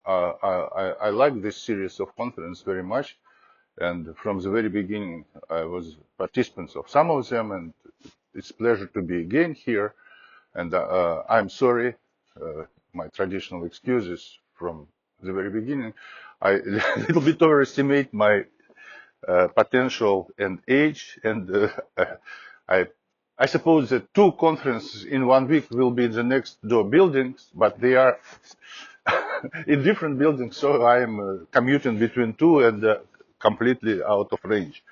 I like this series of conferences very much, and from the very beginning I was participants of some of them, and it's a pleasure to be again here. And I'm sorry, my traditional excuses from the very beginning. I a little bit overestimate my potential and age, and I I suppose that 2 conferences in 1 week will be in the next door buildings, but they are in different buildings, so I am commuting between 2 and completely out of range.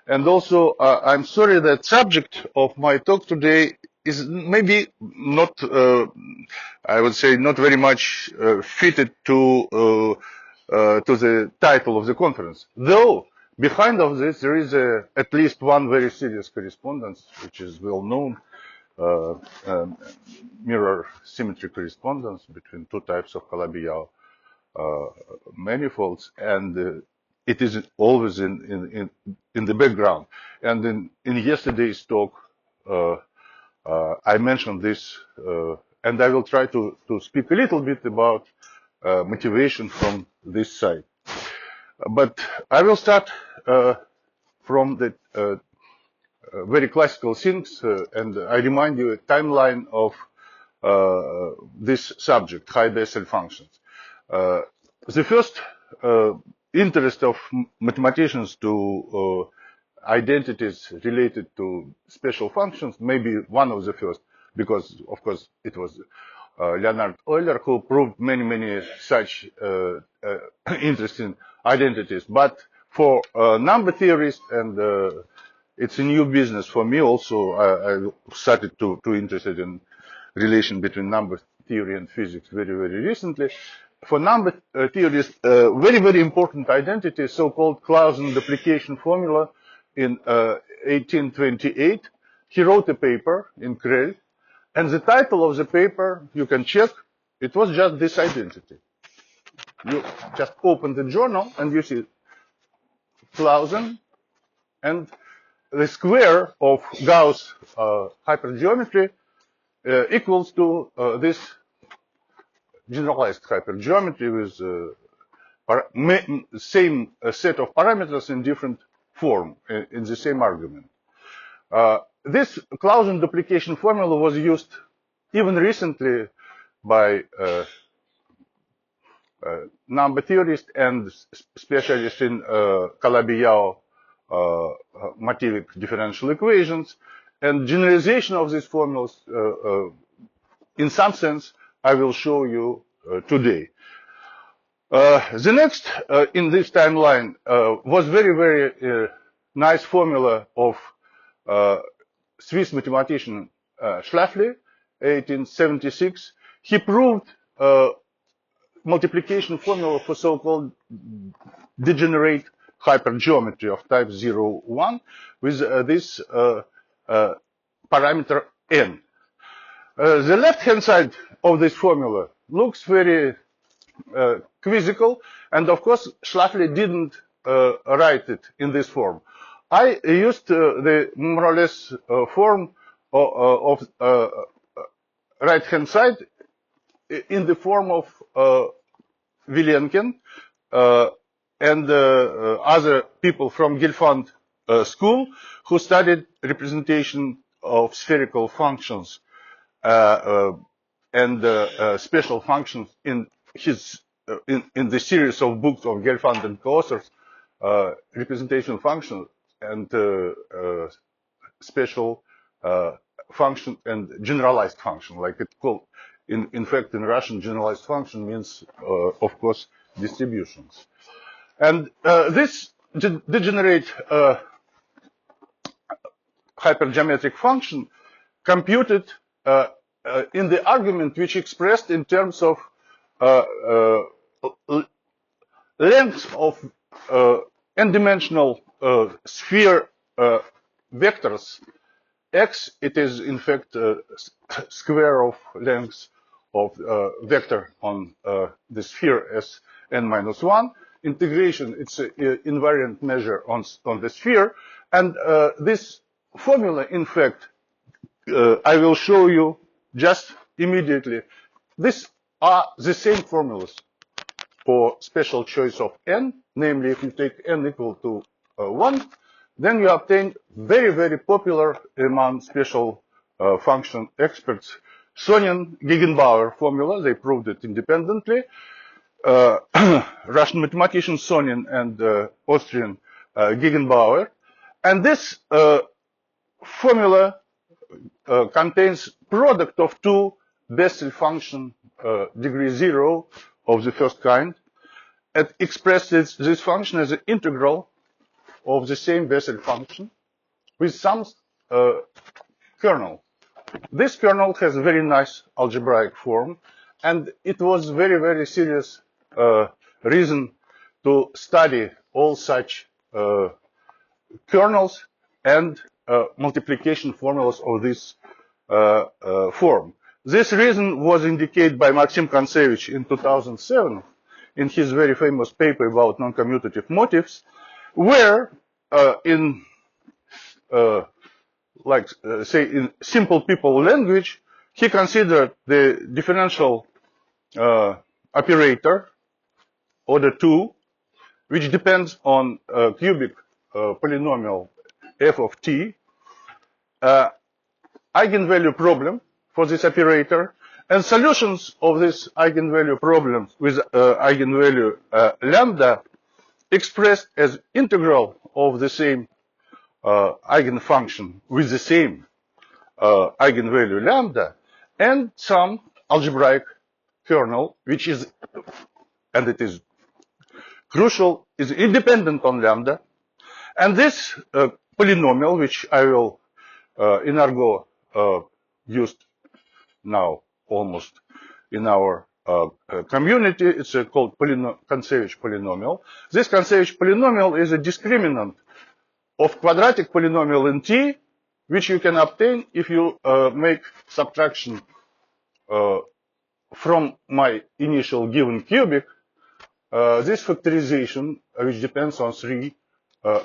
And also, I'm sorry that subject of my talk today is maybe not, I would say, not very much fitted to the title of the conference. Though behind of this there is at least one very serious correspondence, which is well known, uh, um, mirror symmetry correspondence between 2 types of Calabi-Yau manifolds, and it is always in the background. And in yesterday's talk, I mentioned this, and I will try to speak a little bit about motivation from this side. But I will start from the very classical things, and I remind you a timeline of this subject, high Bessel functions. The first interest of mathematicians to identities related to special functions, maybe one of the first, because of course it was Leonhard Euler who proved many such interesting identities. But for number theorists, and it's a new business for me also, I started to interested in relation between number theory and physics very recently. For number theorists, very important identity, so-called Clausen duplication formula in 1828. He wrote a paper in Krell, and the title of the paper, you can check, it was just this identity. You just open the journal and you see Clausen, and the square of Gauss hypergeometry equals to this generalized hypergeometry with same set of parameters in different form in the same argument. This Clausen duplication formula was used even recently by number theorists and specialists in Calabi-Yau motivic differential equations, and generalization of these formulas in some sense I will show you today. The next in this timeline was very nice formula of Swiss mathematician Schläfli, 1876. He proved multiplication formula for so-called degenerate hypergeometry of type 0, 1 with this parameter n. The left-hand side of this formula looks very quizzical, and of course Schläfli didn't write it in this form. I used the more or less form of right-hand side in the form of Vilenkin and other people from Gelfand school who studied representation of spherical functions and special functions in his in the series of books of Gelfand and co-authors, representation function and special function and generalized function, like it called. In fact, in Russian, generalized function means, of course, distributions. And this degenerate hypergeometric function computed in the argument which expressed in terms of length of n-dimensional sphere vectors x. It is in fact square of length of vector on the sphere as n minus 1. Integration, it's an invariant measure on the sphere. And this formula, in fact, I will show you just immediately. These are the same formulas for special choice of n, namely if you take n equal to 1, then you obtain very, very popular among special function experts Sonin-Gegenbauer formula. They proved it independently. Russian mathematician Sonin and Austrian Gegenbauer. And this formula contains product of two Bessel function degree 0 of the first kind. It expresses this function as an integral of the same Bessel function with some kernel. This kernel has a very nice algebraic form, and it was very, very serious reason to study all such kernels and multiplication formulas of this form. This reason was indicated by Maxim Kontsevich in 2007 in his very famous paper about non-commutative motifs, where say in simple people language, he considered the differential operator order 2, which depends on cubic polynomial f of t, eigenvalue problem for this operator, and solutions of this eigenvalue problem with eigenvalue lambda expressed as integral of the same eigenfunction with the same eigenvalue lambda, and some algebraic kernel, which is, and it is crucial, is independent on lambda. And this polynomial, which I will in argot used now almost in our community, it's called Kontsevich polynomial. This Kontsevich polynomial is a discriminant of quadratic polynomial in T, which you can obtain if you make subtraction from my initial given cubic, this factorization, which depends on 3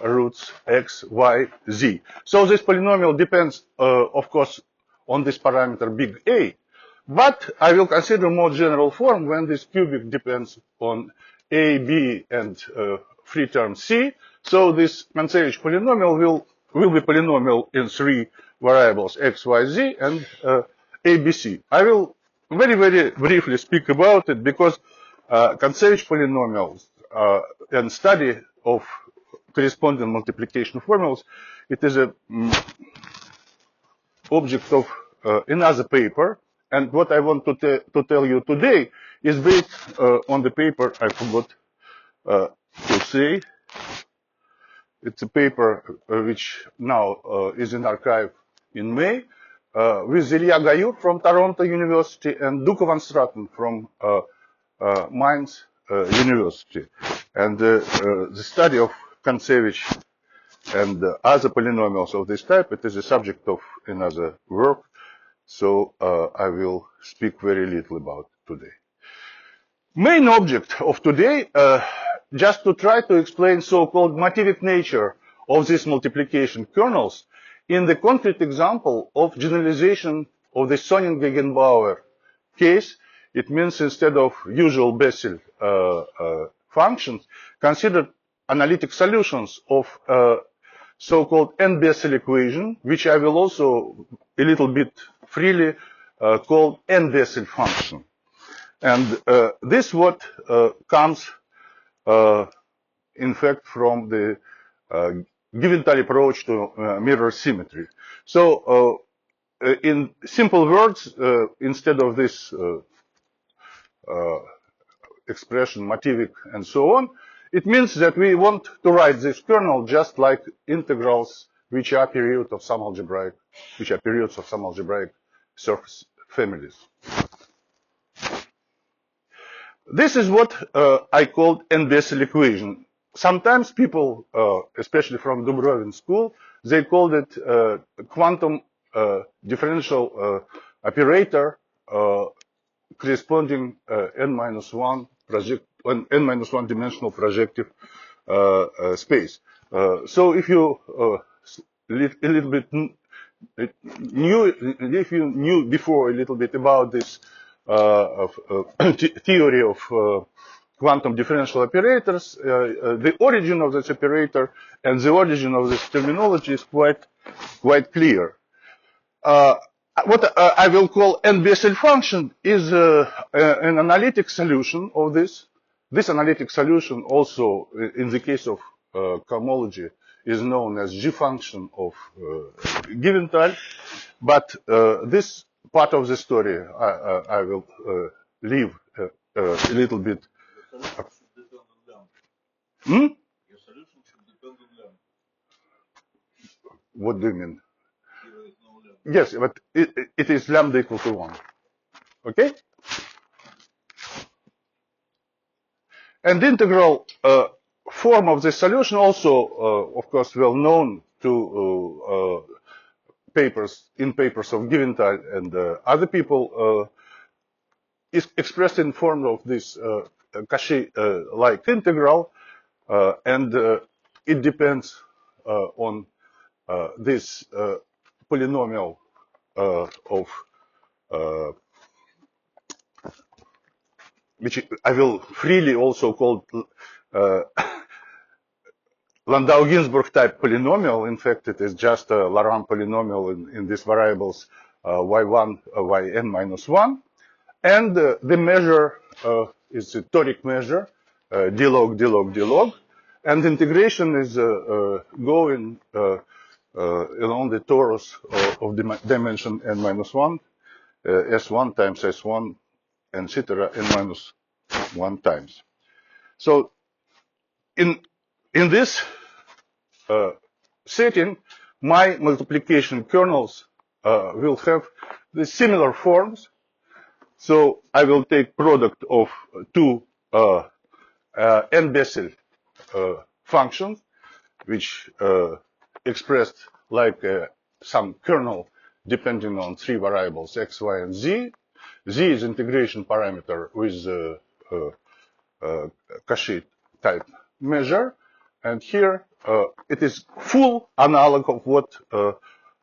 roots x, y, z. So this polynomial depends, of course, on this parameter big A, but I will consider more general form when this cubic depends on A, B, and free term C. So this Kontsevich polynomial will be polynomial in 3 variables x, y, z, and a, b, c. I will very, very briefly speak about it because Kontsevich polynomials and study of corresponding multiplication formulas, it is a object of another paper. And what I want to tell you today is based on the paper I forgot to say. It's a paper which now is in archive in May with Ilya Gayur from Toronto University and Duco van Straten from Mainz University. And the study of Kontsevich and other polynomials of this type, it is a subject of another work. So I will speak very little about today. Main object of today, just to try to explain so-called motivic nature of these multiplication kernels in the concrete example of generalization of the Sonin-Gegenbauer case. It means instead of usual Bessel functions, consider analytic solutions of so-called n-Bessel equation, which I will also a little bit freely call n-Bessel function. And this what comes, in fact, from the Giventhal approach to mirror symmetry. So in simple words, instead of this expression motivic and so on, it means that we want to write this kernel just like integrals which are periods of some algebraic surface families. This is what I called n-Bessel equation. Sometimes people, especially from Dubrovin school, they called it quantum differential operator corresponding n-1 dimensional projective space. So if you a little bit if you knew before a little bit about this theory of quantum differential operators, the origin of this operator and the origin of this terminology is quite clear. What I will call n-Bessel function is an analytic solution of this. This analytic solution also, in the case of cohomology, is known as G function of Giventhal. But this part of the story I will leave a little bit. Hmm? Your solution should depend on lambda. What do you mean? There is no lambda. Yes, but it is lambda equal to 1. Okay? And the integral form of this solution also, of course, well known to papers of Giventhal and other people, is expressed in form of this Cauchy-like integral, and it depends on this polynomial of which I will freely also call Landau-Ginzburg type polynomial. In fact, it is just a Laurent polynomial in these variables y1, yn minus 1. And the measure is a toric measure, d log, d log, d log. And integration is going along the torus of the dimension n minus 1, s1 times s1, etc. n minus 1 times. So in this setting, my multiplication kernels will have the similar forms. So I will take product of two n-Bessel functions, which expressed like some kernel depending on three variables x, y, and z. Z is integration parameter with Cauchy type measure, and here it is full analog of what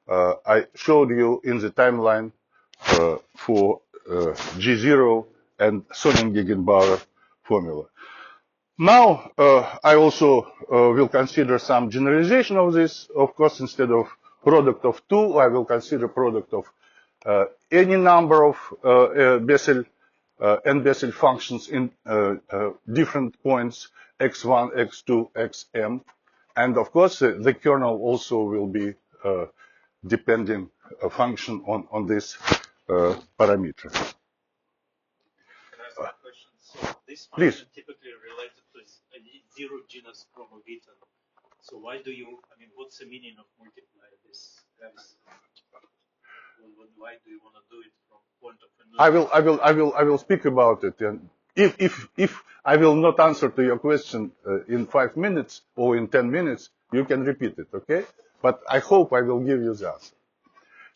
I showed you in the timeline for G0 and Sonnen-Gegenbauer formula. Now, I also will consider some generalization of this. Of course, instead of product of two, I will consider product of any number of n-Bessel functions in different points, x1, x2, xm. And of course, the kernel also will be depending a function on this parameter. Can I ask a question? So this Please. function typically related to zero genus chromoviton. So why do you, I mean, what's the meaning of multiply this? Why do you want to do it from point of view? I will speak about it. And if I will not answer to your question in 5 minutes or in 10 minutes, you can repeat it, okay? But I hope I will give you the answer.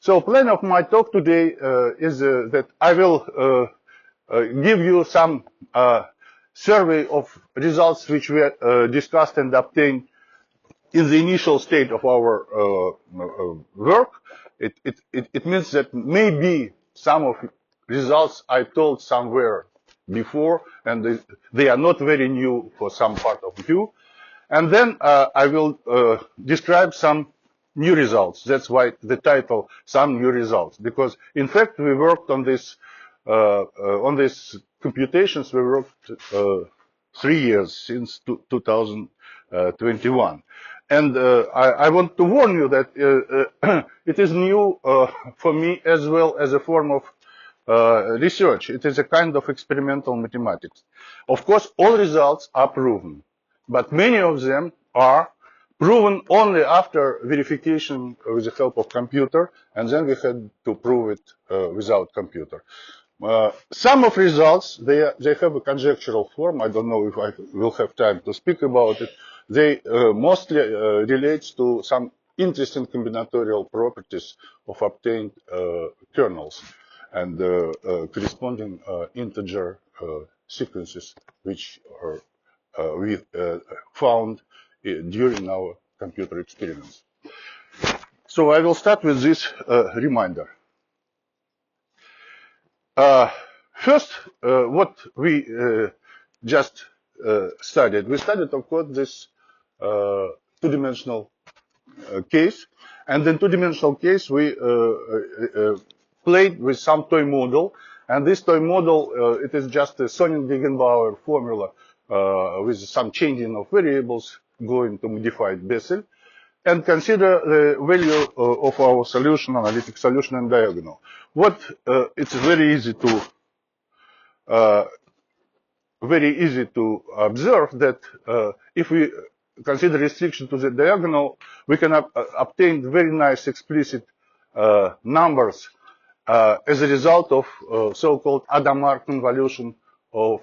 So plan of my talk today is that I will give you some survey of results which we discussed and obtained in the initial state of our work. It means that maybe some of results I told somewhere before, and they are not very new for some part of you. And then I will describe some new results. That's why the title, Some New Results, because in fact we worked on this computations. We worked 3 years since 2021. And I want to warn you that it is new for me as well as a form of research. It is a kind of experimental mathematics. Of course, all results are proven, but many of them are proven only after verification with the help of computer, and then we had to prove it without computer. Some of results, they have a conjectural form. I don't know if I will have time to speak about it. They mostly relates to some interesting combinatorial properties of obtained kernels and corresponding integer sequences, which are, we found during our computer experiments. So I will start with this reminder. First, what we just studied. We studied, of course, this two-dimensional case. And in two-dimensional case, we played with some toy model. And this toy model, it is just a Sonnen-Gegenbauer formula with some changing of variables going to modified Bessel. And consider the value of our solution, analytic solution, and diagonal. What it's very easy to observe that if we consider restriction to the diagonal, we can obtain very nice explicit numbers as a result of so-called Hadamard convolution of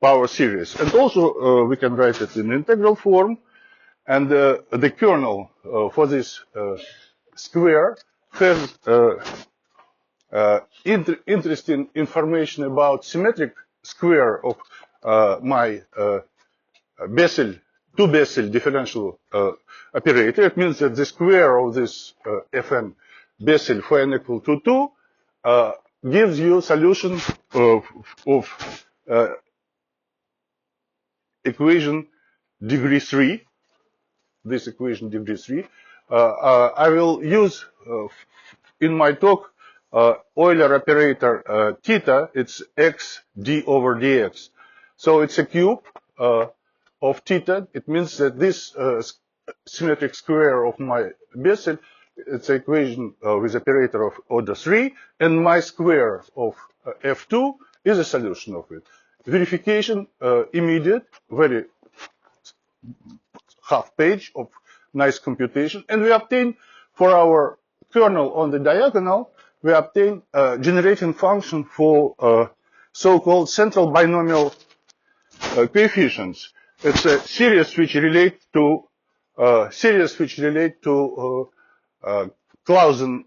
power series. And also we can write it in integral form. And the kernel for this square has interesting information about symmetric square of my Bessel, two Bessel differential operator. It means that the square of this Fn Bessel for n equal to 2 gives you solution of equation degree 3. This equation degree 3. I will use in my talk Euler operator theta. It's x d over dx. So it's a cube of theta. It means that this symmetric square of my Bessel, it's an equation with operator of order 3, and my square of f2 is a solution of it. Verification immediate, very half page of nice computation, and we obtain for our kernel on the diagonal, we obtain a generating function for so-called central binomial coefficients. It's a series which relate to Clausen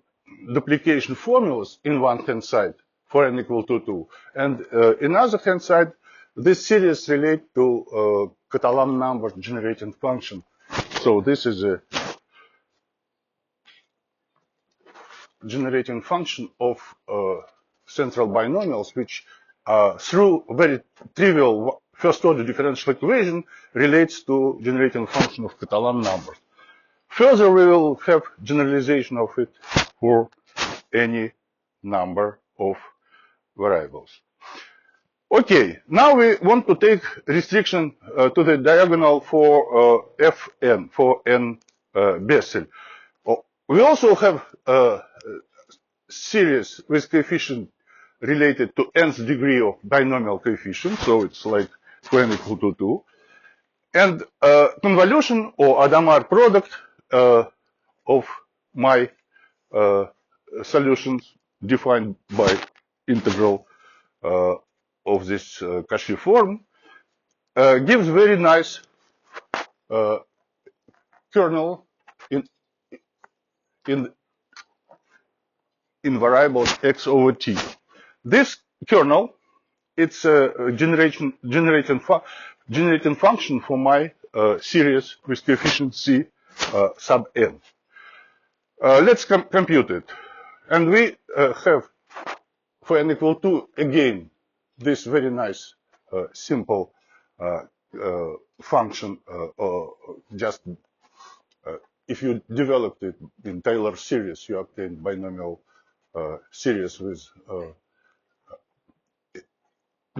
duplication formulas in one hand side for n equal to 2, and in other hand side, this series relate to Catalan number generating function. So this is a generating function of central binomials, which through very trivial first order differential equation relates to generating function of Catalan numbers. Further, we will have generalization of it for any number of variables. Okay, now we want to take restriction to the diagonal for Fn, for n Bessel. We also have a series with coefficient related to nth degree of binomial coefficient, so it's like n equal to 2. And convolution or Hadamard product of my solutions defined by integral of this Cauchy form gives very nice kernel in variables x over t. This kernel, it's a generating function for my series with coefficient c sub n. Let's compute it, and we have for n equal to again this very nice simple function, just if you developed it in Taylor series, you obtain binomial series with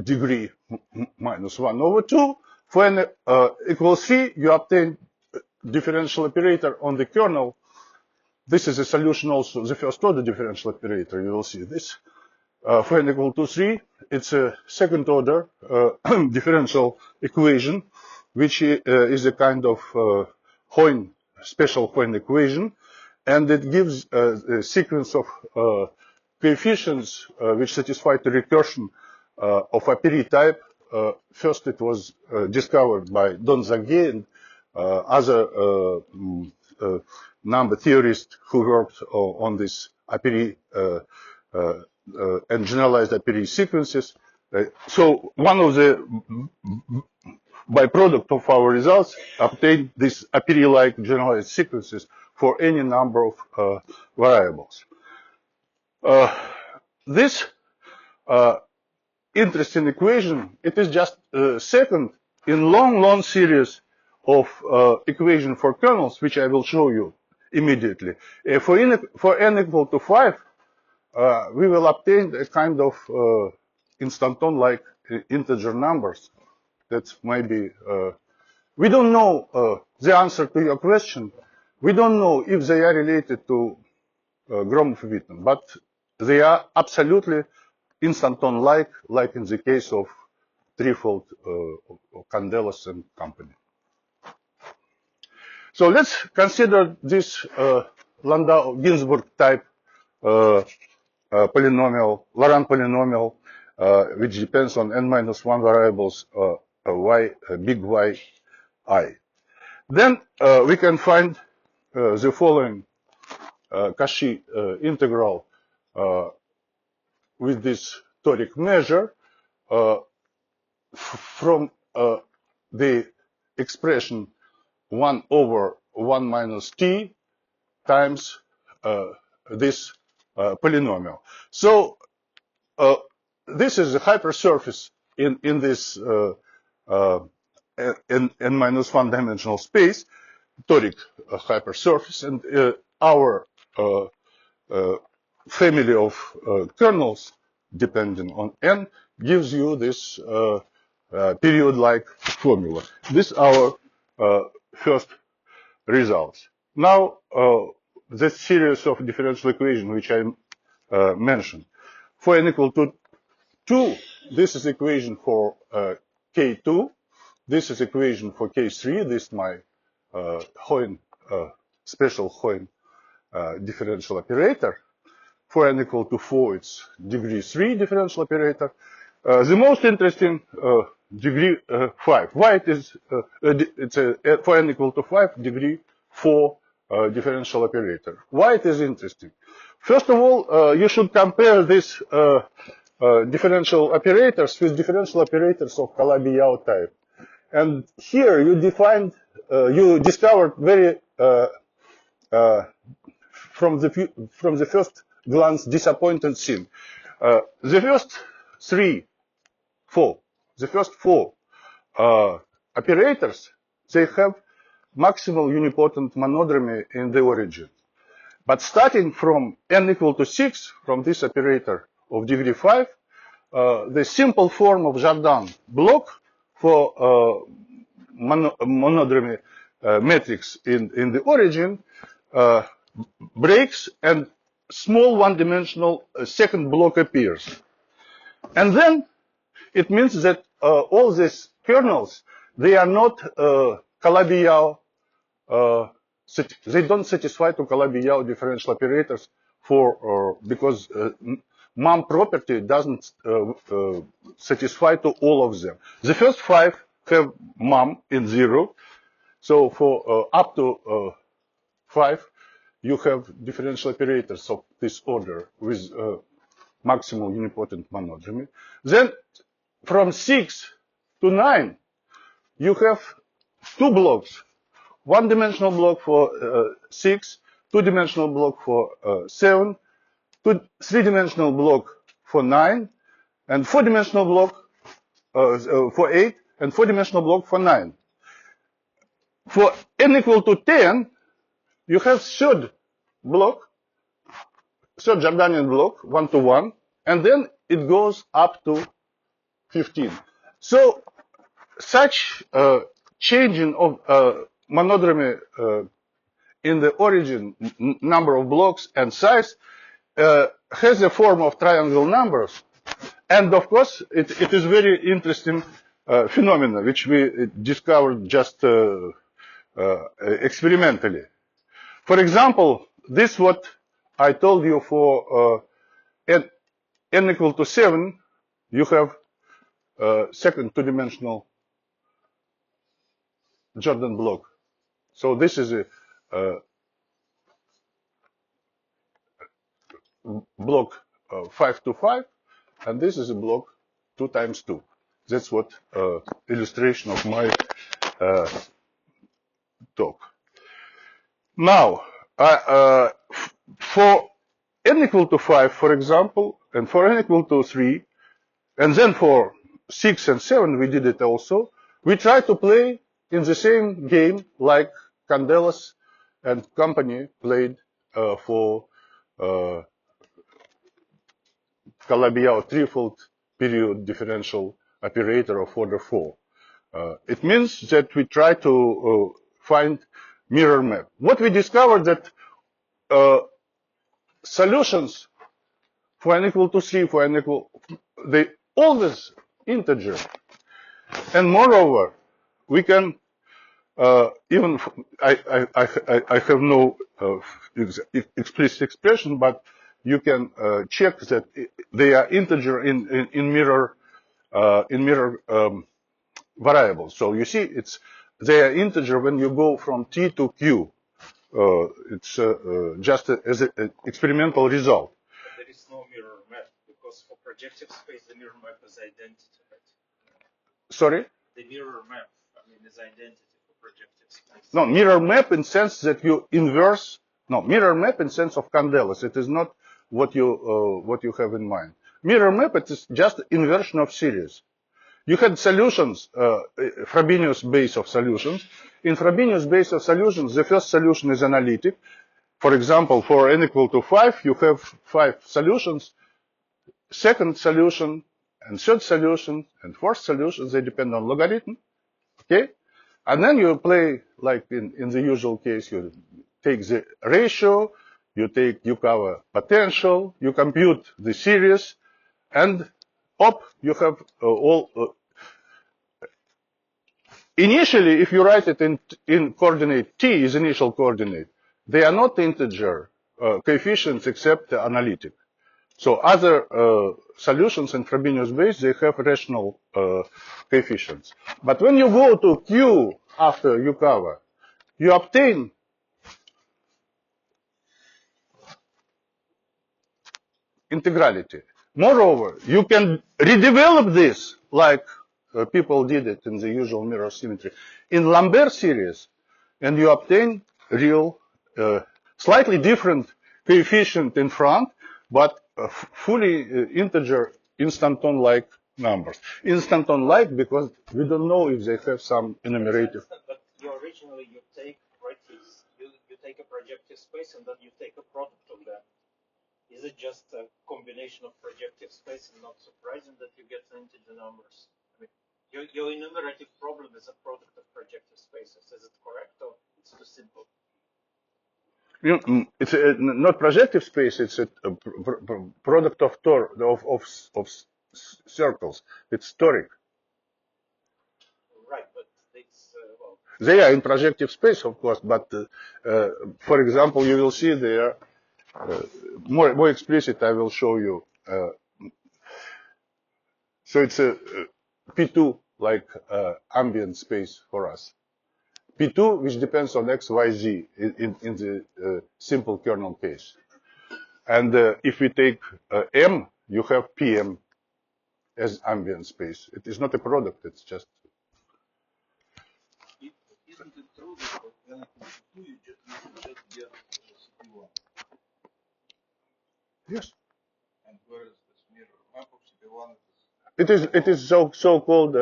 degree minus 1 over 2. For n equals 3, you obtain differential operator on the kernel. This is a solution also, the first order differential operator, you will see this. For n equal to 3, it's a second order differential equation, which is a kind of special Hoyne equation, and it gives a sequence of coefficients which satisfy the recursion of Apéry type. First, it was discovered by Donzaguet and other number theorists who worked on this Apéry and generalized Apéry sequences. So one of the byproduct of our results obtained these Apéry-like generalized sequences for any number of variables. This interesting equation. It is just second in long series of equation for kernels, which I will show you immediately. For n equal to 5, we will obtain a kind of instanton-like integer numbers. That might be. We don't know the answer to your question. We don't know if they are related to Gromov-Witten, but they are absolutely instanton-like, like in the case of threefold Candelas and company. So let's consider this Landau-Ginzburg type polynomial, Laurent polynomial, which depends on n minus 1 variables big Y I. Then we can find the following Cauchy integral with this toric measure from the expression 1 over 1 minus t times this polynomial. So this is a hypersurface in this n minus 1 dimensional space, toric hypersurface, and our family of kernels depending on n gives you this period-like formula. This is our first results. Now, the series of differential equations which I mentioned. For n equal to 2, this is equation for k2. This is equation for k3. This is my Hoyne, special Hoyne differential operator. For n equal to 4, it's degree 3 differential operator. The most interesting degree 5. Why it is it's for n equal to 5 degree 4 differential operator. Why it is interesting? First of all, you should compare these differential operators with differential operators of Calabi-Yau type. And here you discovered very from the first glance disappointing thing. The first four operators, they have maximal unipotent monodromy in the origin. But starting from n equal to 6, from this operator of degree 5, the simple form of Jordan block for monodromy matrix in the origin breaks and small one-dimensional second block appears. And then it means that all these kernels, they are not Calabi-Yau, they don't satisfy to Calabi-Yau differential operators for because MUM property doesn't satisfy to all of them. The first 5 have MUM in 0, so for up to 5, you have differential operators of this order with maximal unipotent monodromy. Then from 6 to 9, you have 2 blocks. One-dimensional block for 6, two-dimensional block for 7, three-dimensional block for 9, and four-dimensional block for 8, and four-dimensional block for 9. For n equal to 10, you have third Jordanian block, 1 to 1, and then it goes up to 15. So such changing of monodromy in the origin number of blocks and size has a form of triangle numbers. And of course, it is very interesting phenomena which we discovered just experimentally. For example, this what I told you for n equal to 7, you have second two-dimensional Jordan block. So this is a block 5 to 5, and this is a block 2 times 2. That's what illustration of my talk. Now, for n equal to 5, for example, and for n equal to 3, And then for 6 and 7, we did it also. We try to play in the same game like Candelas and company played for Calabi-Yau threefold period differential operator of order 4. It means that we try to find mirror map. What we discovered that solutions for n equal to 3, for n equal, they always integer. And moreover, we can even, I have no explicit expression, but you can check that they are integer in mirror variables. So you see, they are integer when you go from T to Q. It's just as an experimental result. But there is no mirror map because for projective space the mirror map is identity, right? Sorry? The mirror map, I mean, is identity for projective space. No, mirror map in sense that you inverse. No, mirror map in sense of Candelas. It is not what you have in mind. Mirror map, it is just inversion of series. You had solutions, Frobenius base of solutions. In Frobenius base of solutions, the first solution is analytic. For example, for n equal to 5, you have 5 solutions. Second solution and third solution and fourth solution, they depend on logarithm. Okay? And then you play like in the usual case, you take the ratio, you cover potential, you compute the series, and you have all. Initially, if you write it in coordinate t is initial coordinate, they are not integer coefficients except the analytic. So other solutions in Frobenius base, they have rational coefficients. But when you go to Q after you cover, you obtain integrality. Moreover, you can redevelop this like people did it in the usual mirror symmetry in Lambert series, and you obtain real, slightly different coefficient in front, but fully integer instanton-like numbers. Instanton-like because we don't know if they have some enumerative. But you originally you take you take a projective space and then you take a product of them. Is it just a combination of projective space and not surprising that you get integer numbers? I mean, your enumerative problem is a product of projective spaces. Is it correct or it's too simple? It's not projective space. It's a product of circles. It's toric. Right, but it's well. They are in projective space, of course. But for example, you will see there. More explicit, I will show you. So it's a P2 like ambient space for us. P2, which depends on X, Y, Z in the simple kernel case. And if we take M, you have PM as ambient space. It is not a product, it's just. Isn't it true that for n equal to 2, you should just get CP1? Yes. And whereas this mirror map of CP1 It is so-called,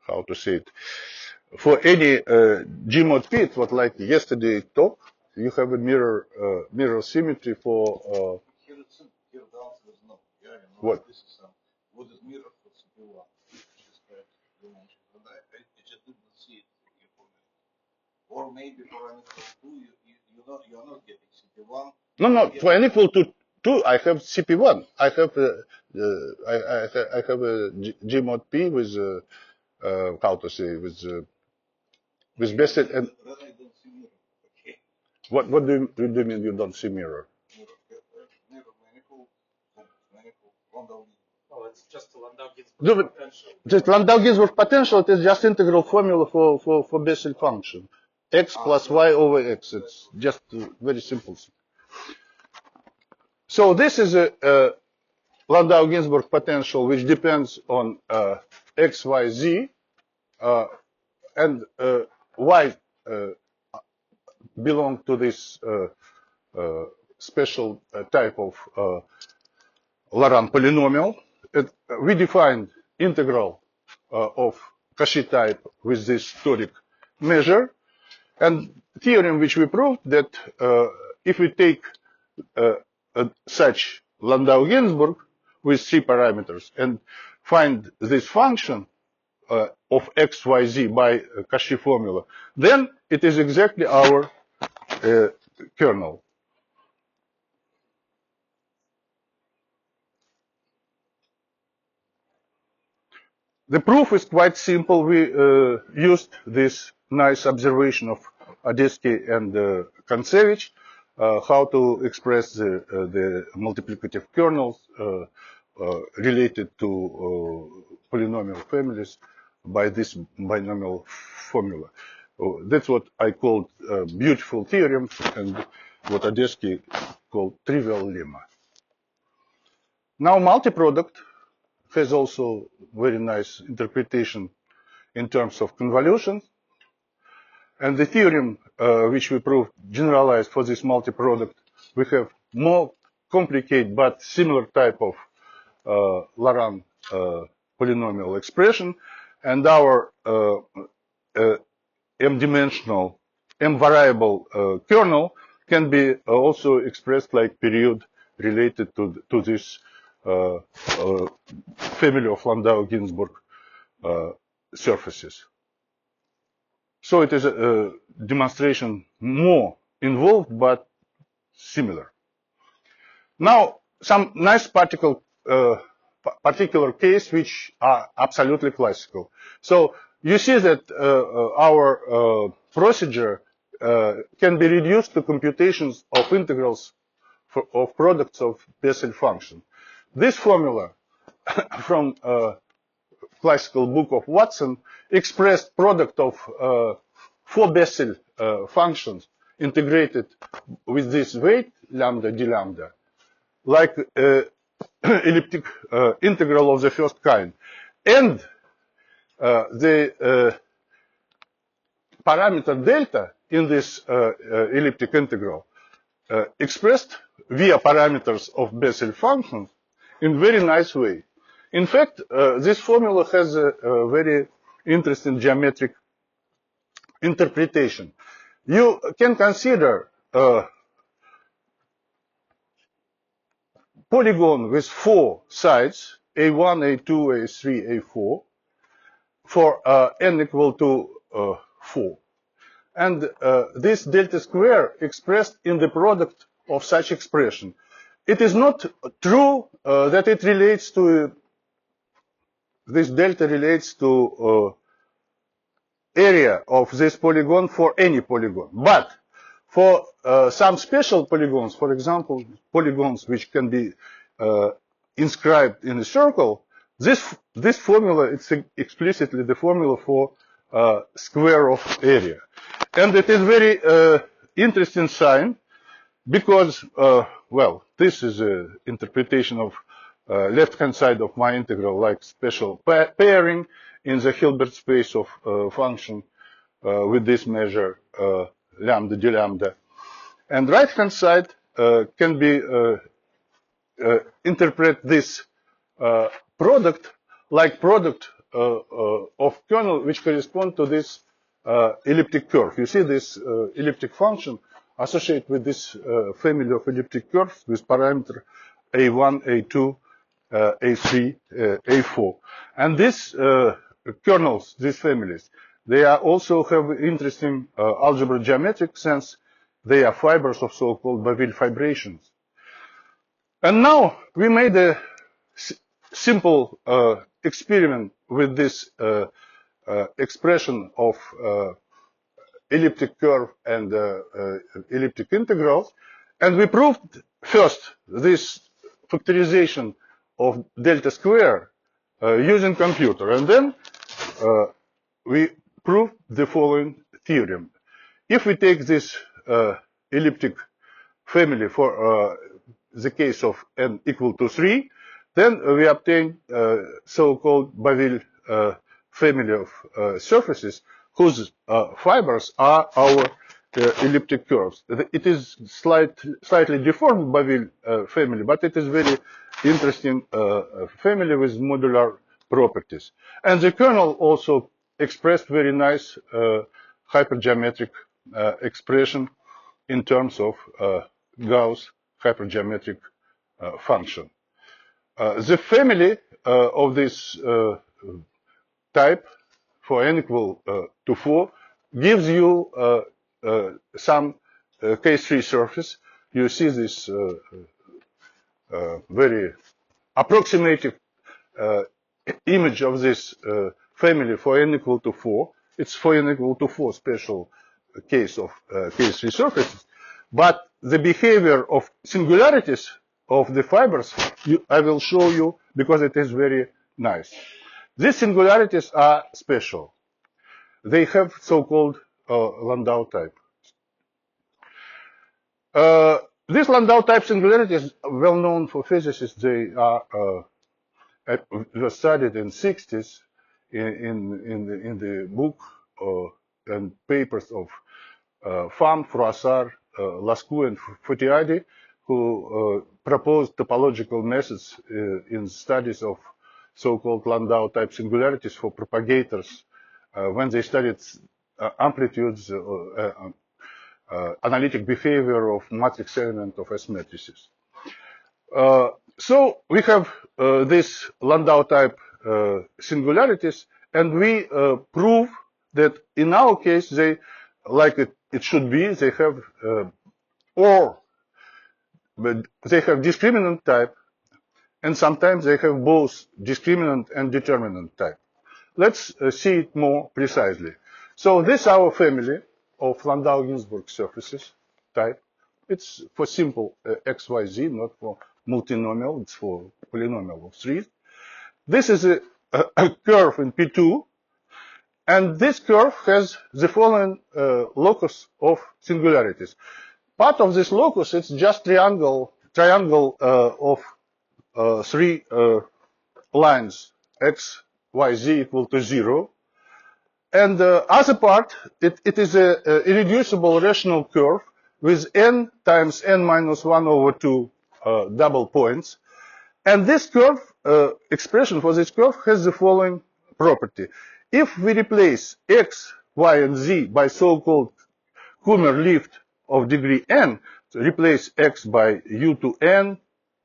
how to say it, for any Gmod P, what like yesterday talk, you have a mirror symmetry for here the answer is no. Yeah, you know, what? This is what is mirror for CP1, which is correct dimension. And I just didn't see it here for me. Or maybe for n equal to 2, you're not getting CP1. No, for n equal to 2, I have CP1. I have I have a Gmod P with how to say with Bessel and Then I don't see mirror. Okay. what do you mean you don't see mirror? Mirror manifold, Landau. Oh, it's just a Landau-Ginzburg No, but potential. just Landau-Ginzburg potential is just integral formula for Bessel function. X plus y over x. It's just very simple. So this is a Landau-Ginzburg potential which depends on x, y, z, and y belong to this special type Laurent polynomial. We defined integral of Cauchy type with this toric measure, and theorem which we proved that if we take such Landau-Ginzburg with 3 parameters and find this function of x, y, z by Cauchy formula, then it is exactly our kernel. The proof is quite simple. We used this nice observation of Odesky and Kontsevich, how to express the multiplicative kernels related to polynomial families by this binomial formula. That's what I called beautiful theorem, and what Odesky called trivial lemma. Now, multiproduct has also very nice interpretation in terms of convolutions. And the theorem which we proved generalized for this multiproduct, we have more complicated but similar type of Laurent polynomial expression. And our m-dimensional, m-variable kernel can be also expressed like period related to this family of Landau-Ginzburg surfaces. So it is a demonstration more involved but similar. Now, some nice particular case which are absolutely classical. So you see that our procedure can be reduced to computations of integrals of products of Bessel function. This formula from classical book of Watson expressed product of 4 Bessel functions integrated with this weight, lambda d lambda, like elliptic integral of the first kind. And the parameter delta in this elliptic integral expressed via parameters of Bessel functions in very nice way. In fact, this formula has a very interesting geometric interpretation. You can consider a polygon with 4 sides, A1, A2, A3, A4, for n equal to 4. And this delta square expressed in the product of such expression. It is not true that it relates to, this delta relates to area of this polygon for any polygon. But for some special polygons, for example, polygons which can be inscribed in a circle, this formula is explicitly the formula for square of area. And it is very interesting sign because, well, this is an interpretation of left-hand side of my integral, like special pairing in the Hilbert space of function with this measure lambda d lambda. And right-hand side can be interpret this product like product of kernel which correspond to this elliptic curve. You see this elliptic function associated with this family of elliptic curves with parameter A1, A2, A3, A4. And these kernels, these families, they are also have interesting algebra geometric sense. They are fibers of so-called Baville fibrations. And now we made a simple experiment with this expression of elliptic curve and elliptic integrals. And we proved first this factorization of delta square using computer. And then we proved the following theorem. If we take this elliptic family for the case of n equal to 3, then we obtain so-called Baville family of surfaces whose fibers are our elliptic curves. It is slightly deformed Baville family, but it is very interesting family with modular properties. And the kernel also expressed very nice hypergeometric expression in terms of Gauss hypergeometric function. The family of this type for n equal to 4 gives you some K3 surface. You see this very approximative image of this family for n equal to 4. It's for n equal to 4 special case of K3 surfaces. But the behavior of singularities of the fibers, I will show you because it is very nice. These singularities are special. They have so-called Landau type. These Landau type singularities are well known for physicists. They are were studied in 60s in the book and papers of Pham, Froissart, Lascaux, and Fotiadi, who proposed topological methods in studies of so-called Landau type singularities for propagators when they studied amplitudes, analytic behavior of matrix element of S matrices. So we have these Landau type singularities, and we prove that in our case they, like it should be, they have they have discriminant type, and sometimes they have both discriminant and determinant type. Let's see it more precisely. So this is our family of Landau-Ginzburg surfaces type. It's for simple XYZ, not for multinomial. It's for polynomial of 3. This is a curve in P2, and this curve has the following locus of singularities. Part of this locus, it's just triangle of 3 lines, x, y, z equal to 0. And the other part, it is a irreducible rational curve with n times n minus 1 over 2 double points. And this curve, expression for this curve has the following property. If we replace x, y, and z by so-called Kummer lift of degree n, so replace x by u to n,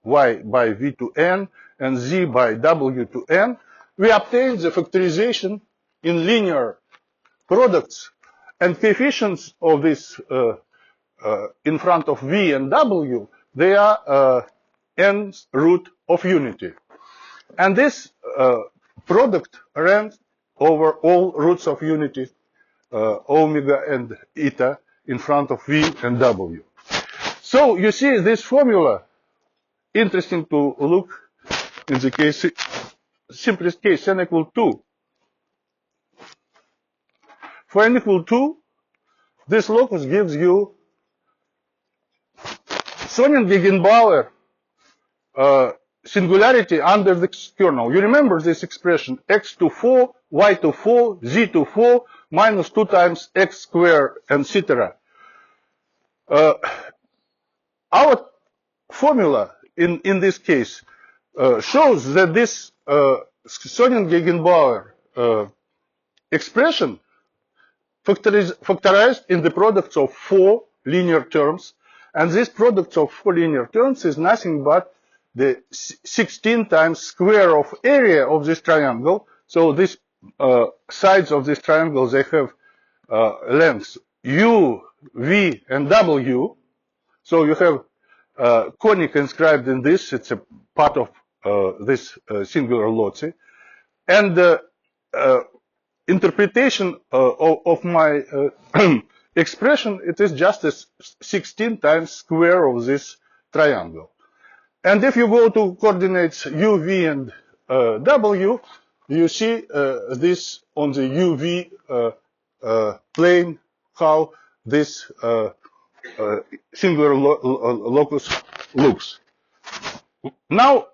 y by v to n, and z by w to n, we obtain the factorization in linear products, and coefficients of this in front of v and w, they are nth root of unity. And this product ranks over all roots of unity, omega and eta, in front of v and w. So you see this formula, interesting to look in the case, simplest case, n equal 2. For n equal 2, this locus gives you Sonnen-Gegenbauer singularity under the kernel. You remember this expression, x to 4, y to 4, z to 4, minus 2 times x squared, etc. Our formula in this case shows that this Sonnen-Gegenbauer expression factorized in the products of 4 linear terms, and this product of 4 linear terms is nothing but the 16 times square of area of this triangle. So these sides of this triangle, they have lengths u, v, and w. So you have conic inscribed in this. It's a part of this singular loci. And interpretation of my expression, it is just a 16 times square of this triangle. And if you go to coordinates u, v, and w, you see this on the uv plane, how this singular locus looks. Now,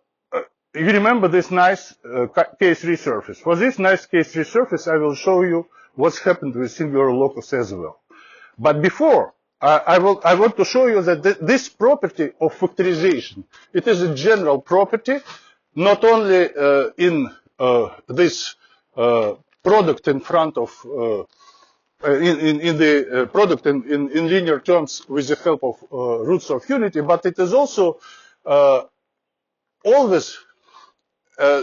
you remember this nice K3 surface. For this nice K3 surface, I will show you what's happened with singular locus as well. But before, I want to show you that this property of factorization, it is a general property, not only in this product in front of in the product in linear terms with the help of roots of unity, but it is also always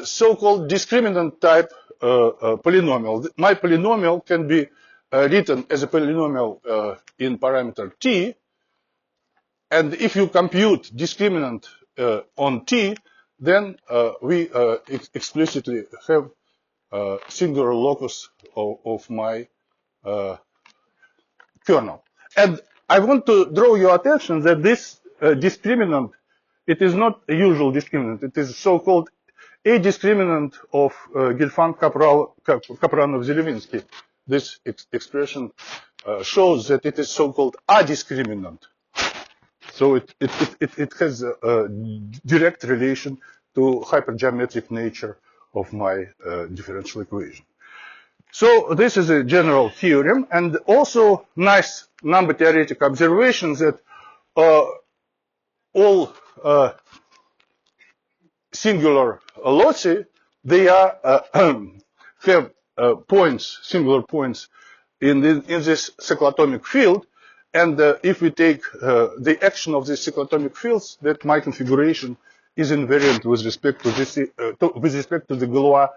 so-called discriminant type polynomial. My polynomial can be written as a polynomial in parameter t, and if you compute discriminant on t, then we explicitly have singular locus of my kernel. And I want to draw your attention that this discriminant, it is not a usual discriminant. It is so-called a discriminant of Gelfand-Kapranov-Zelinsky. This expression shows that it is so-called a discriminant. So it has a direct relation to hypergeometric nature of my differential equation. So this is a general theorem, and also nice number theoretic observation that all singular loci, they are have points, singular points in this cyclotomic field, and if we take the action of these cyclotomic fields, that my configuration is invariant with respect to this with respect to the Galois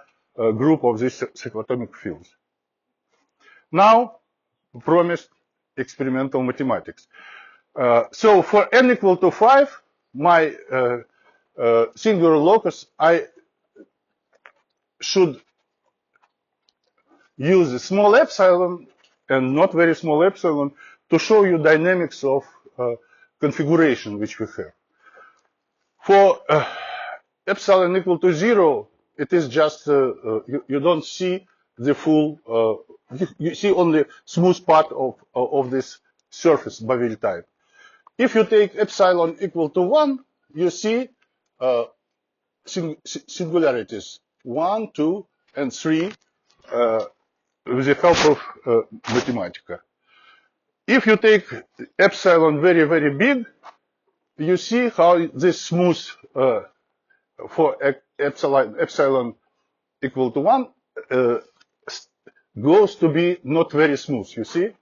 group of these cyclotomic fields. Now, promised experimental mathematics. So for n equal to 5, my singular locus, I should use a small epsilon and not very small epsilon to show you dynamics of configuration which we have. For epsilon equal to 0, it is just, you don't see the full, you see only smooth part of this surface, Baville type. If you take epsilon equal to 1, you see singularities 1, 2, and 3 with the help of Mathematica. If you take epsilon very, very big, you see how this smooth for epsilon equal to 1 goes to be not very smooth, you see?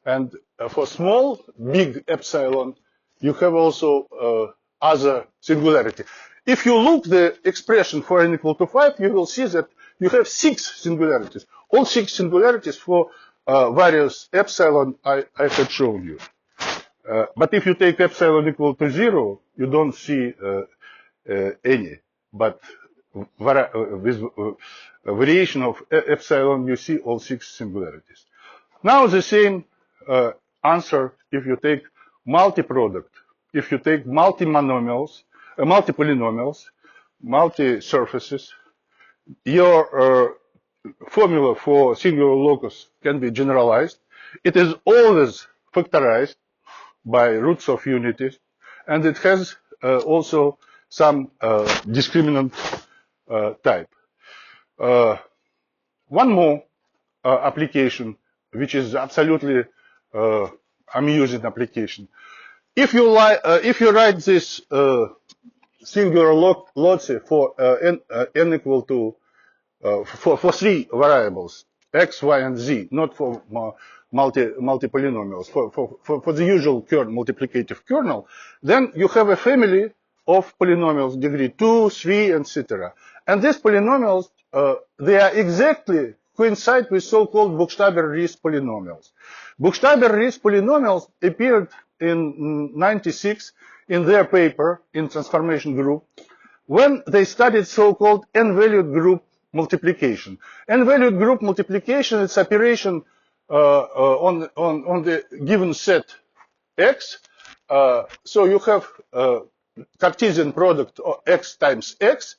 And for small, big epsilon, you have also other singularity. If you look the expression for n equal to 5, you will see that you have 6 singularities. All 6 singularities for various epsilon I had shown you. But if you take epsilon equal to 0, you don't see any. But with variation of epsilon, you see all 6 singularities. Now the same answer if you take multi-product, if you take multi-monomials, multi-polynomials, multi-surfaces, your formula for singular locus can be generalized. It is always factorized by roots of unity, and it has also some discriminant type. One more application, which is absolutely amusing application. If you write this singular loci for n equal to for 3 variables, x, y, and z, not for multi-polynomials, for the usual multiplicative kernel, then you have a family of polynomials, degree 2, 3, etc. And these polynomials, they are exactly coincide with so-called Buchstaber-Ries polynomials. Buchstaber-Ries polynomials appeared in 96 in their paper in transformation group when they studied so-called n-valued group multiplication. N-valued group multiplication is operation on the given set X. So you have Cartesian product of X times X,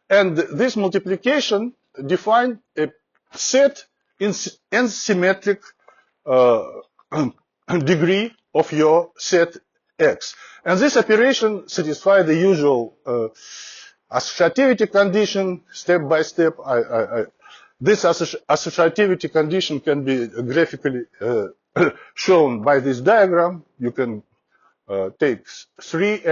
and this multiplication define a set in n-symmetric degree of your set X. And this operation satisfies the usual associativity condition step by step. This associativity condition can be graphically shown by this diagram. You can take three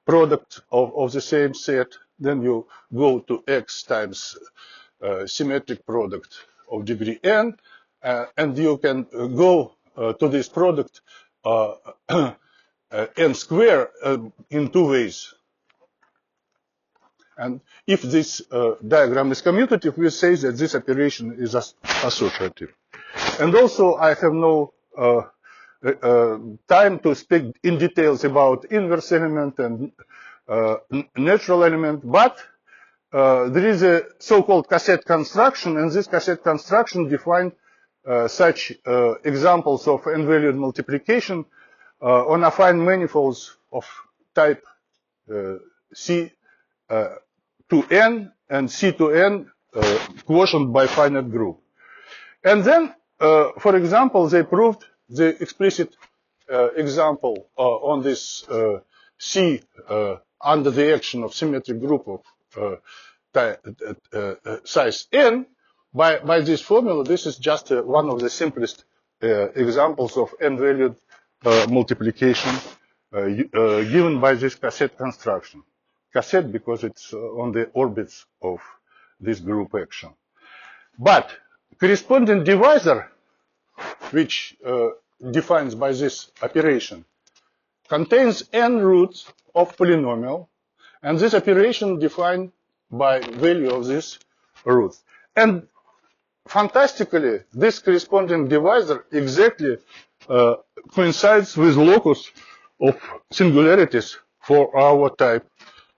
products of the same set, then you go to X times symmetric product of degree n, and you can go to this product n square in two ways. And if this diagram is commutative, we say that this operation is associative. And also, I have no time to speak in details about inverse element and natural element, but there is a so-called cassette construction, and this cassette construction defines such examples of n-valued multiplication on affine manifolds of type C to n and C to n quotient by finite group. And then, for example, they proved the explicit example on this C under the action of symmetric group of size n by this formula. This is just one of the simplest examples of n-valued multiplication given by this cassette construction. Cassette because it's on the orbits of this group action. But corresponding divisor, which defines by this operation, contains n roots of polynomial, and this operation defined by value of this root. And fantastically, this corresponding divisor exactly coincides with locus of singularities for our type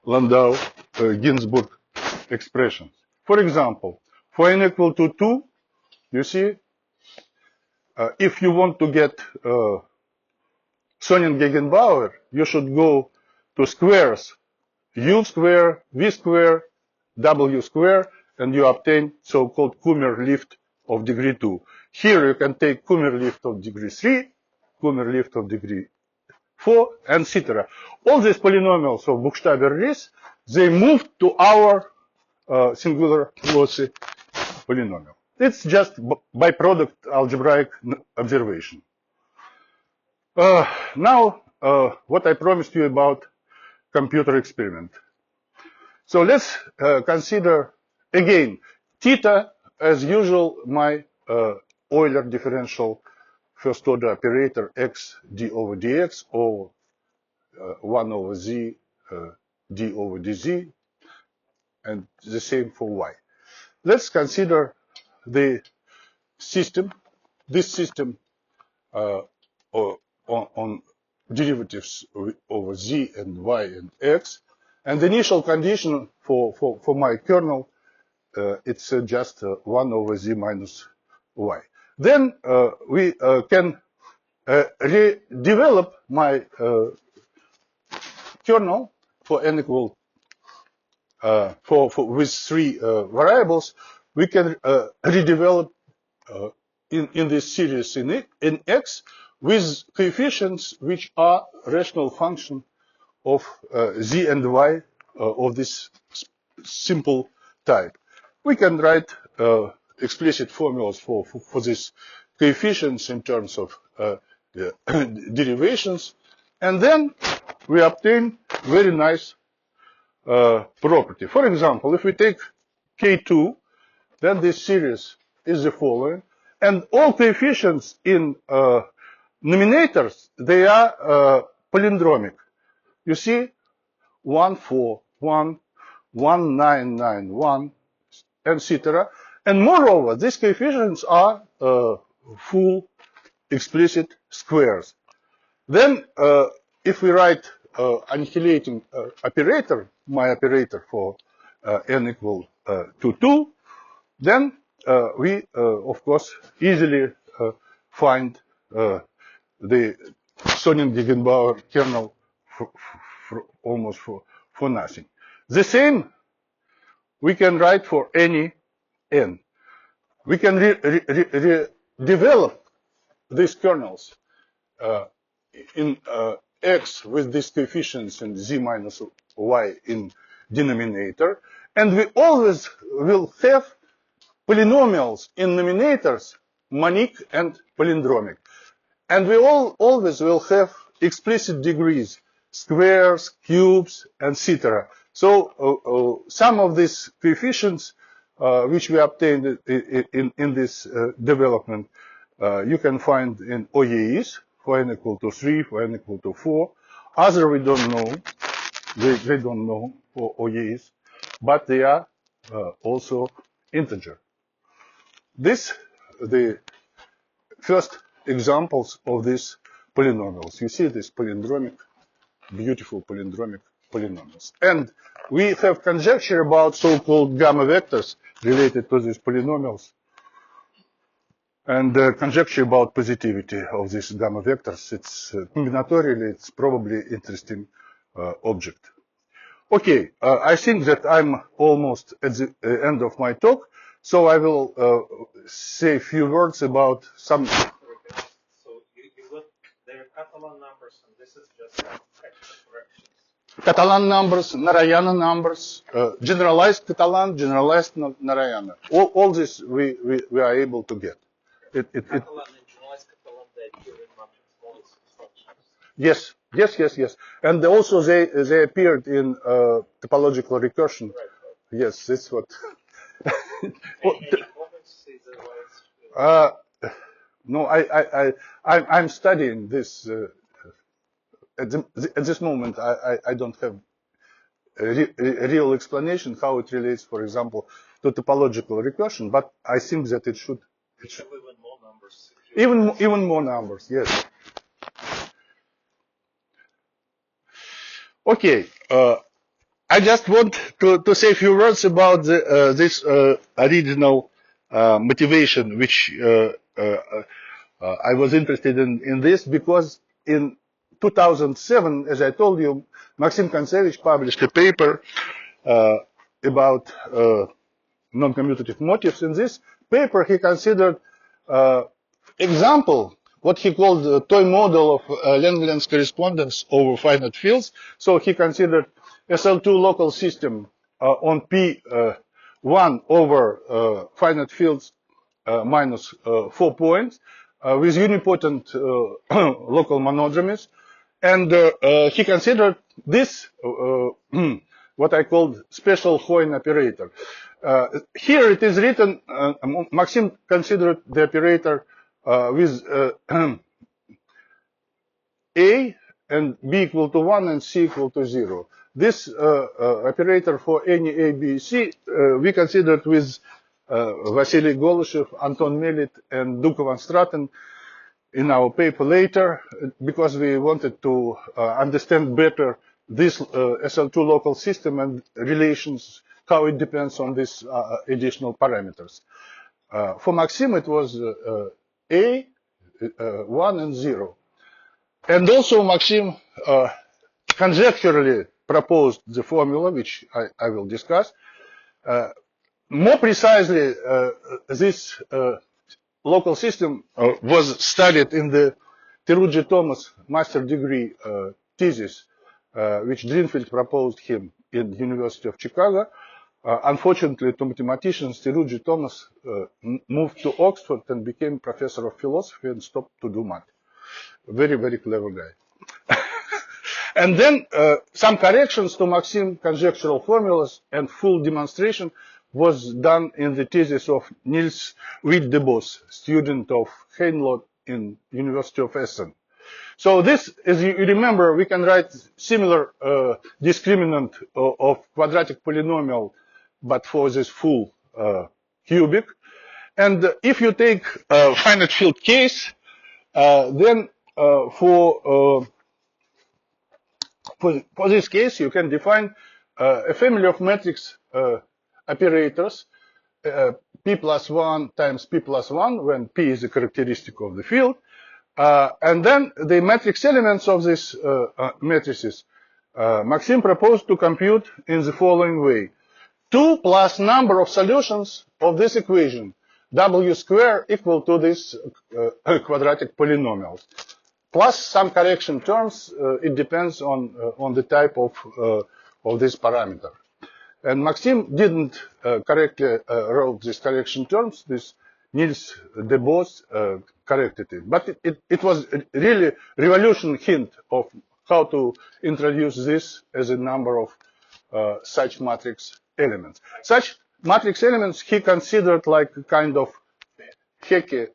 Landau-Ginzburg expressions. For example, for n equal to 2, you see, if you want to get Sonin-Gegenbauer, you should go to squares u square, v square, w square, and you obtain so-called Kummer-Lift of degree 2. Here you can take Kummer-Lift of degree 3, Kummer-Lift of degree 4, and etc. All these polynomials of Buchstaber-Ries, they move to our singular lossy polynomial. It's just byproduct algebraic observation. Now, what I promised you about computer experiment. So let's consider again theta, as usual, my Euler differential first order operator x d over dx, or 1 over z d over dz, and the same for y. Let's consider the system, this system on derivatives over z and y and x, and the initial condition for my kernel, it's just 1 over z minus y. Then we can redevelop my kernel for n equal with three variables. We can redevelop in this series in x with coefficients which are rational function of z and y of this simple type. We can write explicit formulas for these coefficients in terms of derivations, and then we obtain very nice property. For example, if we take K2, then this series is the following, and all coefficients in nominators, they are palindromic. You see, 1, 4, 1, 1, 9, 9, 1, etc. And moreover, these coefficients are full explicit squares. Then, if we write annihilating operator, my operator for n equal to 2, then we, of course, easily find the Sonin-Gegenbauer kernel almost for nothing. The same we can write for any n. We can develop these kernels in x with these coefficients and z minus y in denominator, and we always will have polynomials in nominators monic, and palindromic. And we always will have explicit degrees, squares, cubes, etc. So some of these coefficients which we obtained in this development, you can find in OEEs, for n equal to 3, for n equal to 4. Other we don't know. They don't know for OEEs, but they are also integer. This, the first examples of these polynomials. You see these palindromic, beautiful palindromic polynomials. And we have conjecture about so-called gamma vectors related to these polynomials, and conjecture about positivity of these gamma vectors. It's combinatorially, it's probably interesting object. Okay, I think that I'm almost at the end of my talk, so I will say a few words about some. So you got their Catalan numbers, and this is just extra corrections. Catalan numbers, Narayana numbers, generalized Catalan, generalized Narayana. All this we are able to get. Catalan and generalized Catalan, they appear in matrix models instructions. Yes. And also they appeared in topological recursion. Right. Yes, that's what. Any comments? Is it why it's, No, I'm studying this. At this moment, I don't have a real explanation how it relates, for example, to topological recursion, but I think that it should. have even more numbers. Even more numbers, yes. Okay, I just want to say a few words about this original motivation, which I was interested in this because in 2007, as I told you, Maxim Kontsevich published a paper about non-commutative motifs. In this paper, he considered example, what he called the toy model of Langlands correspondence over finite fields. So he considered SL2 local system on P1 over finite fields minus 4 points with unipotent local monodromies. And he considered this what I called special Hoyne operator. Here it is written, Maxim considered the operator with A and B equal to 1 and C equal to 0. This operator for any A, B, C, we considered with Vasily Golyshev, Anton Melit, and Duka van Straten in our paper later, because we wanted to understand better this SL2 local system and relations, how it depends on these additional parameters. For Maxim, it was A, 1, and 0. And also Maxim conjecturally proposed the formula, which I will discuss. More precisely, this local system was studied in the Teruggi-Thomas master degree thesis, which Drinfeld proposed him in the University of Chicago. Unfortunately, to mathematicians, Teruggi-Thomas moved to Oxford and became professor of philosophy and stopped to do math. Very, very clever guy. And then some corrections to Maxim conjectural formulas and full demonstration was done in the thesis of Niels Witt-de-Bos, student of Heinlot in University of Essen. So this, as you remember, we can write similar discriminant of quadratic polynomial, but for this full cubic. And if you take a finite field case, then for this case, you can define a family of matrix operators, P plus 1 times P plus 1, when P is a characteristic of the field. And then the matrix elements of these matrices, Maxim proposed to compute in the following way. 2 plus number of solutions of this equation, W square equal to this quadratic polynomial, plus some correction terms. It depends on the type of this parameter. And Maxim didn't correctly wrote these correction terms. This Niels de Bos corrected it. But it was really revolution hint of how to introduce this as a number of such matrix elements. Such matrix elements he considered like a kind of Hecke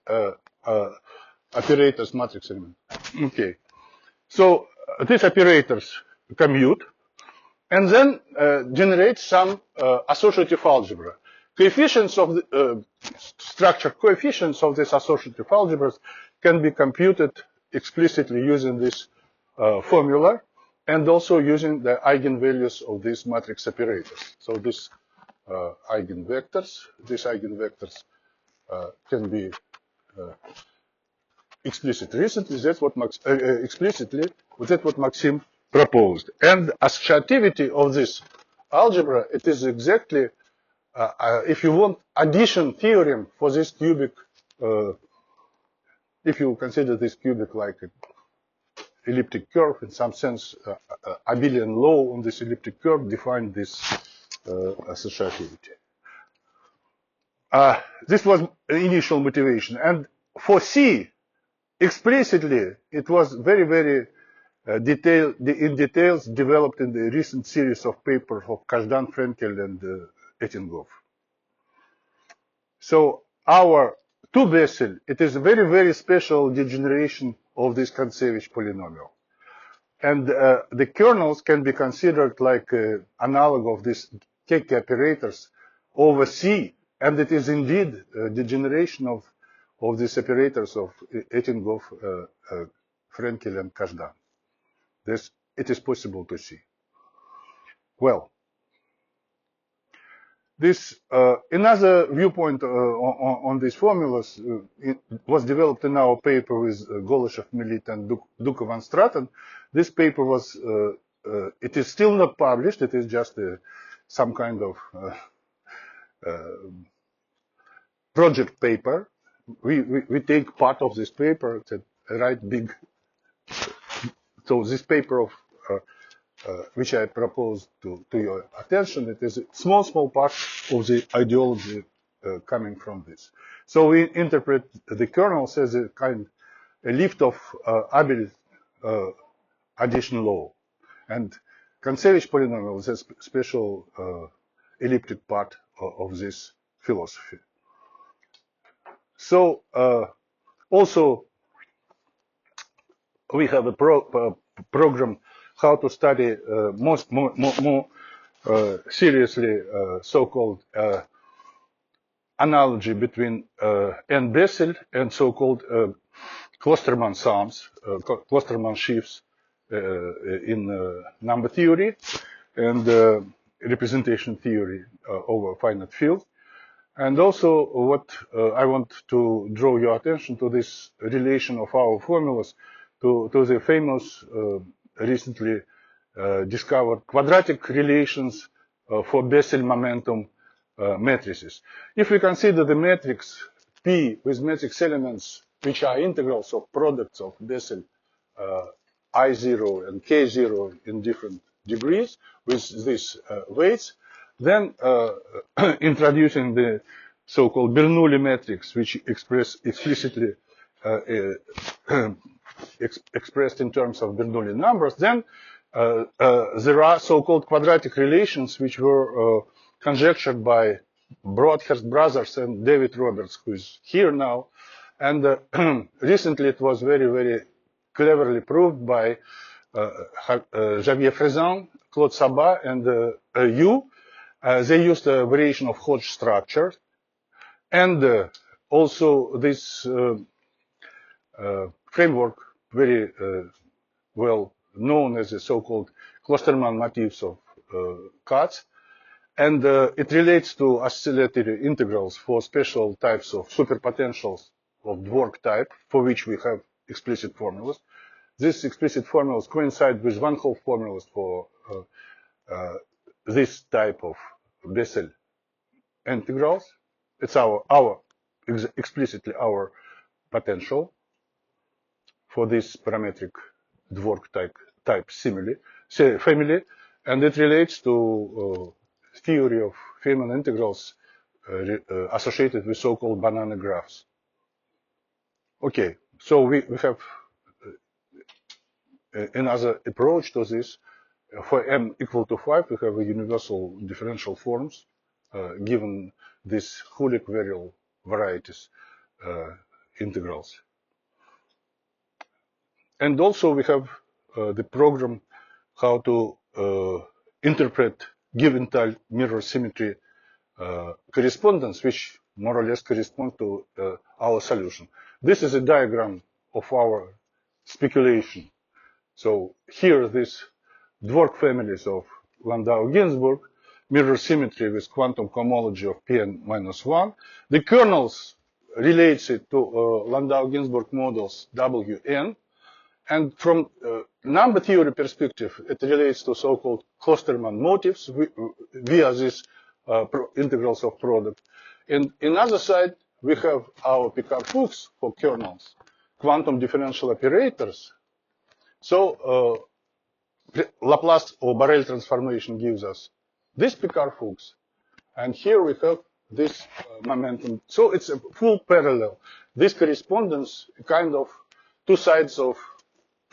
operators matrix element. Okay. So these operators commute and then generate some associative algebra. Coefficients of the structure coefficients of these associative algebras can be computed explicitly using this formula and also using the eigenvalues of these matrix operators. So these eigenvectors can be explicitly. Recently, that's what Maxim proposed. And associativity of this algebra, it is exactly, if you want, addition theorem for this cubic. If you consider this cubic like an elliptic curve, in some sense, abelian law on this elliptic curve define this associativity. This was initial motivation, and for C, explicitly, it was very, very in details developed in the recent series of papers of Kazhdan, Frenkel, and Ettinghoff. So our 2 Bessel, it is a very, very special degeneration of this Kontsevich polynomial. And the kernels can be considered like an analog of these Keke operators over C, and it is indeed a degeneration of these operators of Ettinghoff, Frenkel, and Kazhdan. This, it is possible to see. Well, this another viewpoint on these formulas it was developed in our paper with Golyshev, Melit, and Dukov van Straten. This paper was, it is still not published. It is just some kind of project paper. We take part of this paper. It's a right big. So this paper of which I propose to your attention, it is a small part of the ideology coming from this. So we interpret the kernels as a lift of Abel addition law, and Kontsevich polynomial is a special elliptic part of this philosophy. So also we have a program how to study more seriously so-called analogy between N Bessel and so-called Klosterman sums, Klosterman sheaves in number theory and representation theory over finite field. And also what I want to draw your attention to this relation of our formulas to the famous recently discovered quadratic relations for Bessel momentum matrices. If we consider the matrix P with matrix elements which are integrals of products of Bessel I0 and K0 in different degrees with these weights, then introducing the so-called Bernoulli matrix, which express explicitly expressed in terms of Bernoulli numbers, then there are so-called quadratic relations which were conjectured by Broadhurst brothers and David Roberts, who is here now. And recently it was very, very cleverly proved by Javier Frezin, Claude Sabat, and Yu. They used a variation of Hodge structure. And also this framework, very well known as the so-called Klosterman motifs of Katz. And it relates to oscillatory integrals for special types of superpotentials of Dwork type, for which we have explicit formulas. These explicit formulas coincide with one-half formulas for this type of Bessel integrals. It's explicitly our potential for this parametric Dwork type family, and it relates to theory of Feynman integrals associated with so-called banana graphs. Okay, so we have another approach to this. For m equal to 5, we have a universal differential forms given these fully equivalent varieties integrals. And also we have the program how to interpret given type mirror symmetry correspondence, which more or less correspond to our solution. This is a diagram of our speculation. So here, these dwarf families of Landau-Ginzburg, mirror symmetry with quantum cohomology of Pn-1. The kernels relates it to Landau-Ginzburg models Wn. And from number theory perspective, it relates to so-called Klosterman motifs via these integrals of product. And in other side, we have our Picard-Fuchs for kernels, quantum differential operators. So Laplace or Borel transformation gives us this Picard-Fuchs, and here we have this momentum. So it's a full parallel. This correspondence, kind of two sides of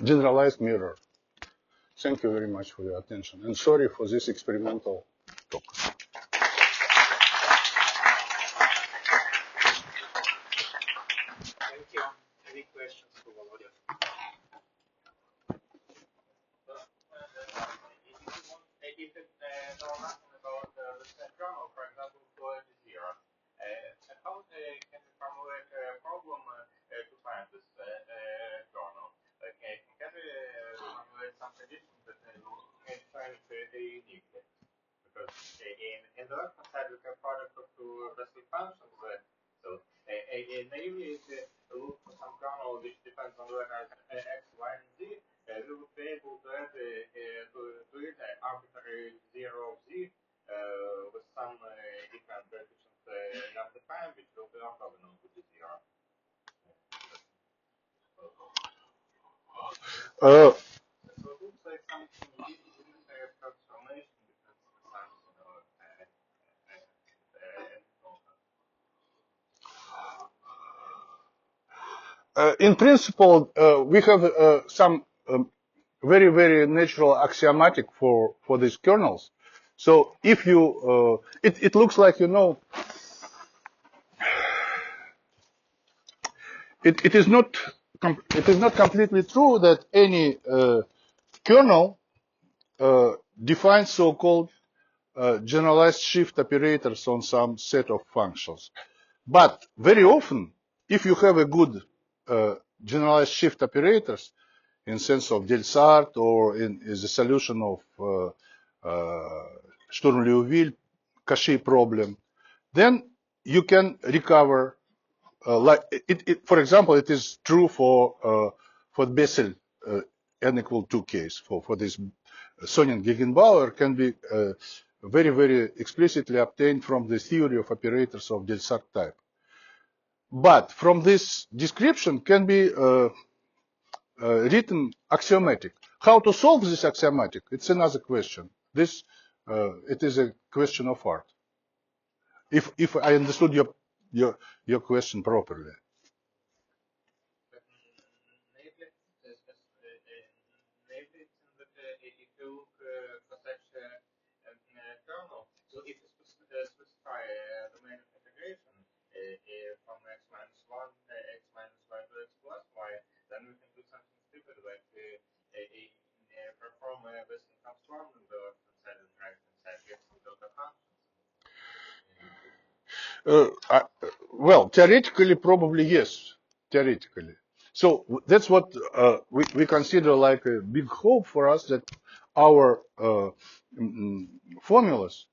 generalized mirror. Thank you very much for your attention, and sorry for this experimental talk. Thank you. Any questions for Volodya? If you could know nothing about the journal, for example, for this year, how can you formulate a problem to find this journal? Can we formulate some conditions that will make find it uniquely? Because in the left hand side we have product of two Bessel functions. So naively, if we look for some kernel which depends on whether x, y, and z, we would be able to add to it arbitrary zero of z with some different coefficients lambda prime, which will be orthogonal to the zero. So it looks like something unitary transformation between something In principle, we have some very, very natural axiomatic for these kernels. So if you, it looks like, you know, it is not completely true that any kernel defines so-called generalized shift operators on some set of functions. But very often, if you have a good generalized shift operators, in sense of Delsart or in the solution of Sturm-Liouville Cauchy problem, then you can recover. Like for example, it is true for Bessel n equal 2 case for this Sonnen Gegenbauer can be very, very explicitly obtained from the theory of operators of Delsart type. But from this description can be written axiomatic. How to solve this axiomatic? It's another question. This it is a question of art. If I understood your question properly. Maybe it's in that if you look for such kernel, so if you specify the main of integration from x minus 1, x minus y to x plus y, then we can do something stupid like perform this in transform on the left hand side and right hand side, get some delta functions. Well, theoretically, probably yes. Theoretically. So that's what we consider like a big hope for us that our formulas,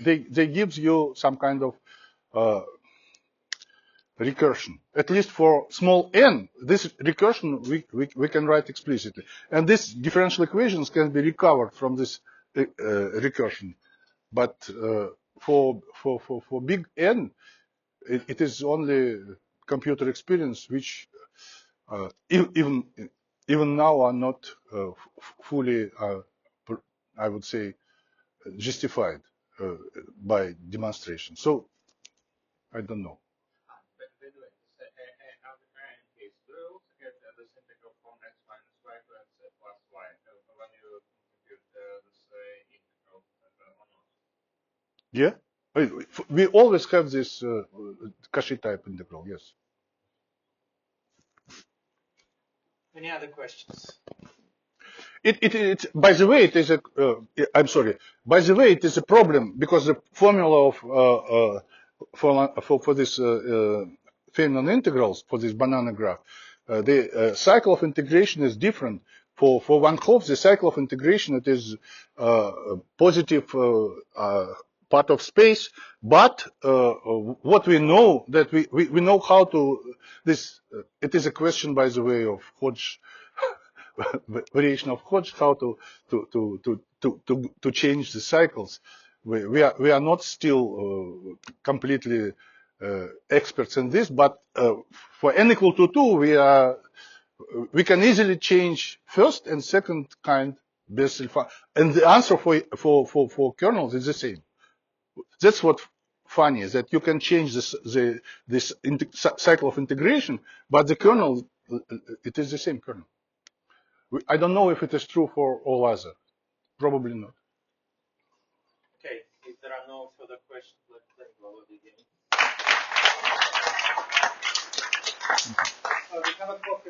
they gives you some kind of recursion. At least for small n, this recursion we can write explicitly. And these differential equations can be recovered from this recursion. But for big N, it is only computer experience which even now are not fully, I would say, justified. by demonstration. So I don't know. By the way, on the current case, do you also get this integral from x minus y to x plus y when you compute this integral or not? Yeah, we always have this Cauchy type integral. Yes. Any other questions? By the way, it is a, I'm sorry, by the way, it is a problem because the formula of, for this, Feynman integrals, for this banana graph, the cycle of integration is different. For 1/2, the cycle of integration, it is, positive, part of space, but, what we know that we know how to, this, it is a question, by the way, of Hodge, variation of Hodge, how to change the cycles. We are not still completely experts in this, but for n equal to 2, we can easily change first and second kind Bessel function, and the answer for kernels is the same. That's what funny is, that you can change this cycle of integration, but the kernel, it is the same kernel. I don't know if it is true for all other. Probably not. Okay, if there are no further questions, let's thank Volodya again. We have a coffee